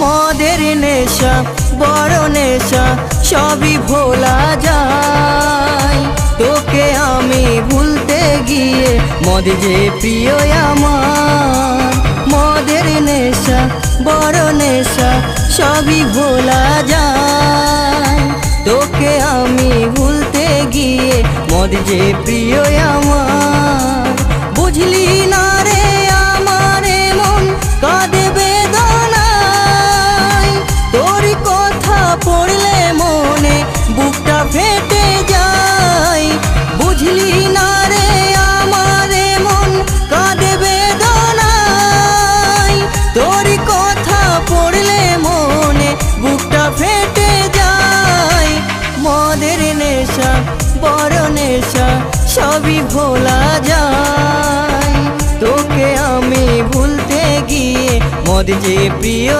মদের নেশা বড় নেশা সবই ভোলা যায়। তোকে আমি ভুলতে গিয়ে মদ যে প্রিয় আমার। মদের নেশা বড় নেশা সবই ভোলা যায়। তোকে আমি ভুলতে গিয়ে মদ যে প্রিয় আমার। বুঝলি না রে আমার মন কাঁদে বেদনায়। তোর কথা পড়লে মনে বুকটা ফেটে যায়। বুঝলি না রে আমার মন কাঁদে বেদনায়। তোর কথা পড়লে মনে বুকটা ফেটে যায়। মদের নেশা বড় নেশা সবই ভোলা যায়। তোকে আমি ভুলতে গিয়ে মদ যে প্রিয়